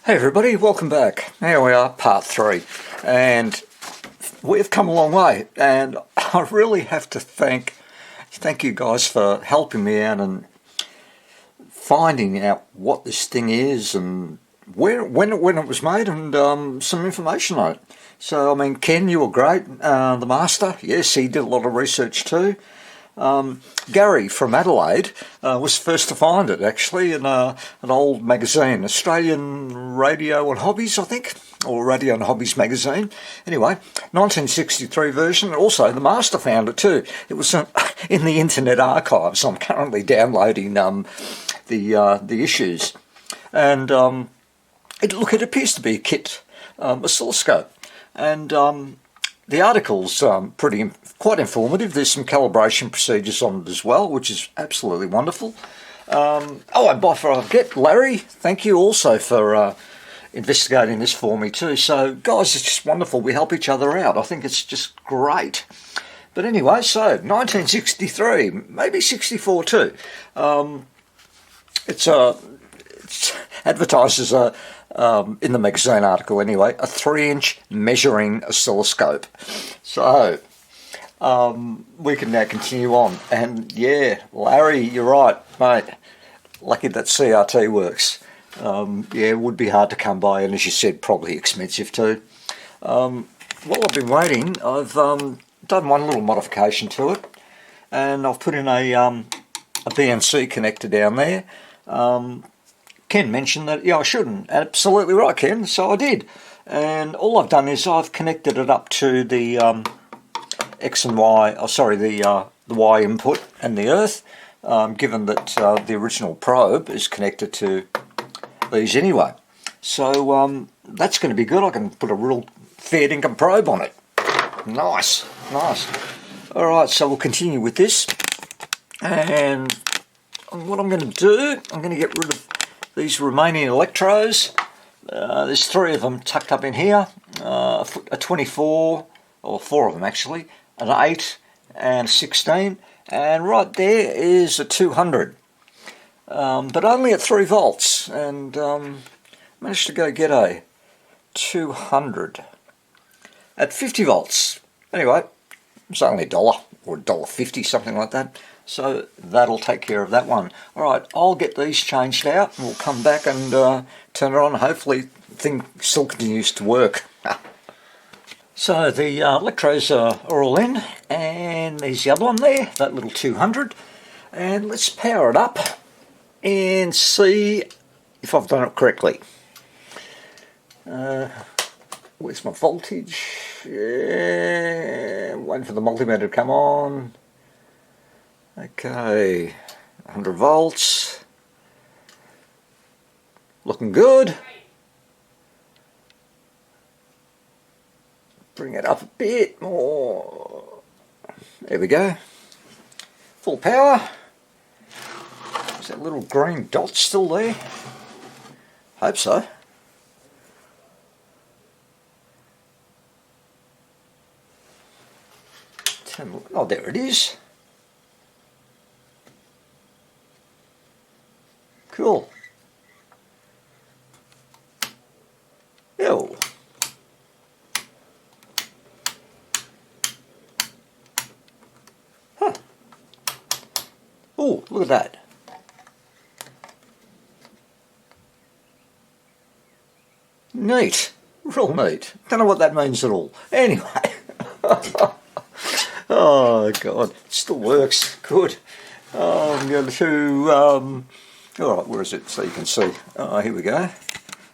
Hey everybody, welcome back. Here we are, part 3, and we've come a long way, and I really have to thank you guys for helping me out and finding out what this thing is and when it was made, and some information on it. So I mean, Ken, you were great, the master. Yes, he did a lot of research too. Gary from Adelaide was first to find it, actually, in an old magazine, Australian Radio and Hobbies, I think, or Radio and Hobbies magazine. Anyway, 1963 version. Also, the master found it too. It was in the Internet Archives. I'm currently downloading the issues, and it appears to be a kit oscilloscope, and the article's quite informative. There's some calibration procedures on it as well, which is absolutely wonderful. And before I forget, Larry, thank you also for investigating this for me too. So, guys, it's just wonderful. We help each other out. I think it's just great. But anyway, so 1963, maybe 64 too. It's advertised as in the magazine article anyway, a 3-inch measuring oscilloscope. So we can now continue on, and yeah, Larry, you're right, mate. Lucky that CRT works. Yeah, it would be hard to come by, and as you said, probably expensive too. While I've been waiting, I've done one little modification to it, and I've put in a BNC connector down there. Ken mentioned that, yeah, I shouldn't. Absolutely right, Ken. So I did. And all I've done is I've connected it up to the X and Y, the Y input and the earth, given that the original probe is connected to these anyway. So that's going to be good. I can put a real fair dinkum probe on it. Nice, nice. All right, so we'll continue with this. And what I'm going to do, I'm going to get rid of these remaining electrodes. There's 3 of them tucked up in here, a 24, or 4 of them actually, an 8 and a 16, and right there is a 200, but only at 3 volts, and managed to go get a 200 at 50 volts. Anyway, it's only $1 or $1.50, something like that. So that'll take care of that one. All right, I'll get these changed out, and we'll come back and turn it on. Hopefully, the thing still continues to work. So the electrodes are all in, and there's the other one there, that little 200. And let's power it up and see if I've done it correctly. Where's my voltage? Yeah, waiting for the multimeter to come on. Okay, 100 volts, looking good. Bring it up a bit more. There we go. Full power. Is that little green dot still there? Hope so. Oh, there it is. Cool. Ew. Huh. Oh, look at that. Neat. Real neat. Don't know what that means at all. Anyway. Oh, God. It still works. Good. I'm going to... Alright, where is it so you can see? Here we go.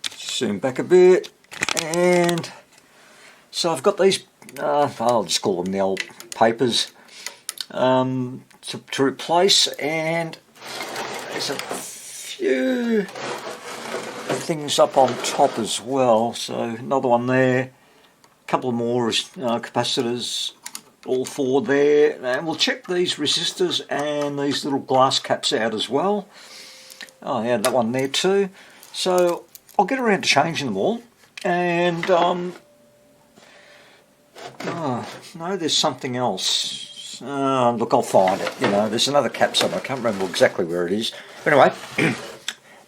Zoom back a bit. And so I've got these, I'll just call them the old papers, to replace, and there's a few things up on top as well. So another one there, a couple more capacitors, all 4 there. And we'll check these resistors and these little glass caps out as well. Oh yeah, that one there too. So I'll get around to changing them all. And no, there's something else. Look, I'll find it. You know, there's another cap somewhere. I can't remember exactly where it is. But anyway,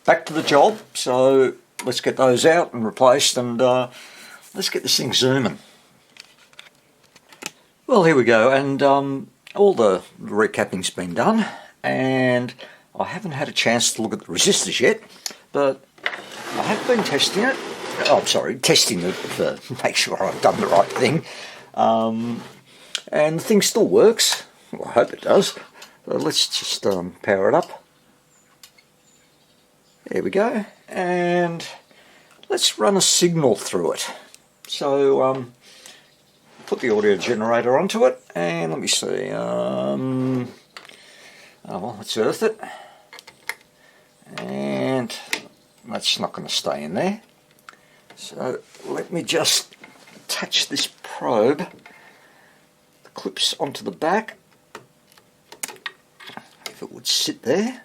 back to the job. So let's get those out and replaced, and let's get this thing zooming. Well, here we go, and all the recapping's been done, and I haven't had a chance to look at the resistors yet, but I have been testing it. Oh, I'm sorry, testing it to make sure I've done the right thing. And the thing still works. Well, I hope it does. So let's just power it up. There we go. And let's run a signal through it. So put the audio generator onto it, and let me see. Oh, well, let's earth it. And that's not going to stay in there. So let me just attach this probe, the clips onto the back, if it would sit there.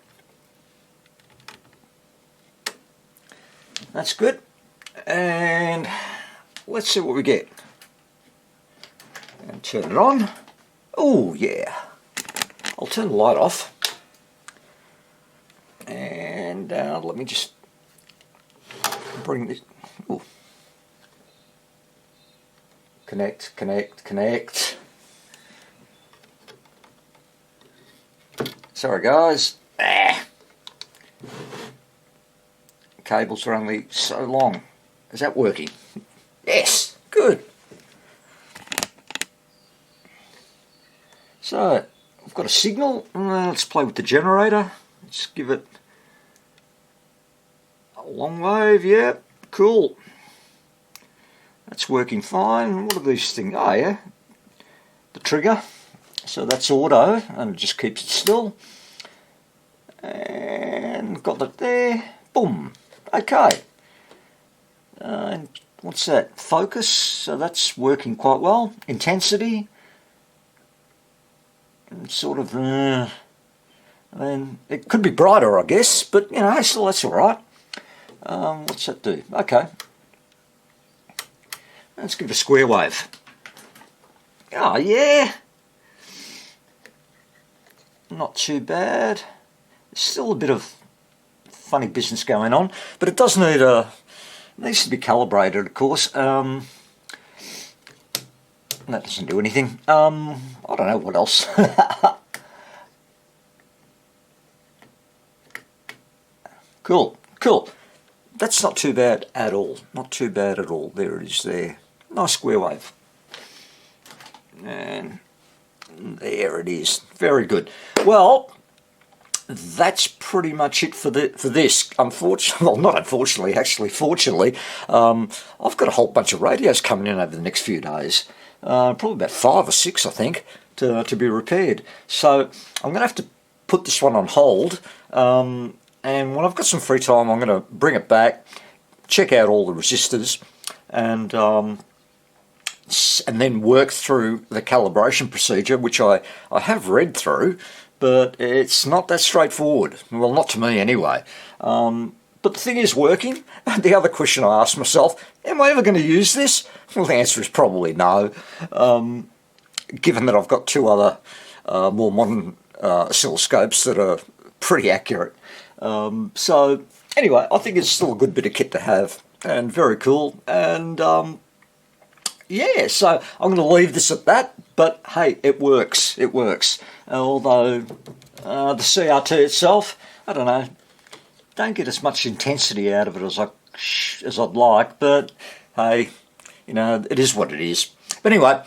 That's good. And let's see what we get. And turn it on. Oh yeah. I'll turn the light off. And let me just bring this. Ooh. Connect, connect, connect. Sorry guys. Cables are only so long. Is that working? Yes, good. So, I've got a signal. Let's play with the generator. Let's give it a long wave. Yeah, cool. That's working fine. What are these things? Oh yeah, the trigger. So that's auto, and it just keeps it still. And got that there. Boom. Okay. And what's that? Focus. So that's working quite well. Intensity. And sort of. I mean, it could be brighter, I guess, but you know, still that's all right. What's that do? Okay. Let's give it a square wave. Oh yeah. Not too bad. Still a bit of funny business going on, but it does need needs to be calibrated, of course. That doesn't do anything. I don't know what else. Cool, cool. That's not too bad at all. Not too bad at all. There it is there. Nice square wave. And there it is. Very good. Well, that's pretty much it for this. Unfortunately, well, not unfortunately, actually, fortunately, I've got a whole bunch of radios coming in over the next few days. Probably about 5 or 6, I think, to be repaired. So I'm going to have to put this one on hold. And when I've got some free time, I'm going to bring it back, check out all the resistors, and then work through the calibration procedure, which I have read through, but it's not that straightforward. Well, not to me anyway. But the thing is working. The other question I asked myself, am I ever going to use this? Well, the answer is probably no, given that I've got 2 other more modern oscilloscopes that are pretty accurate. So anyway, I think it's still a good bit of kit to have, and very cool. And yeah, so I'm going to leave this at that, but hey, it works. It works. Although the CRT itself, I don't know, don't get as much intensity out of it as I'd like, but hey, you know, it is what it is. But anyway,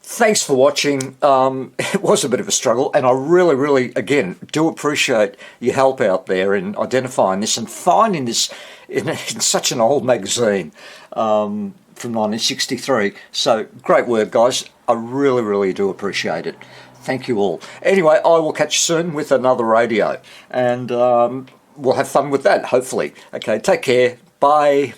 thanks for watching. It was a bit of a struggle, and I really, really, again, do appreciate your help out there in identifying this and finding this in such an old magazine from 1963. So great work, guys. I really, really do appreciate it. Thank you all. Anyway, I will catch you soon with another radio, and we'll have fun with that, hopefully. Okay, take care. Bye.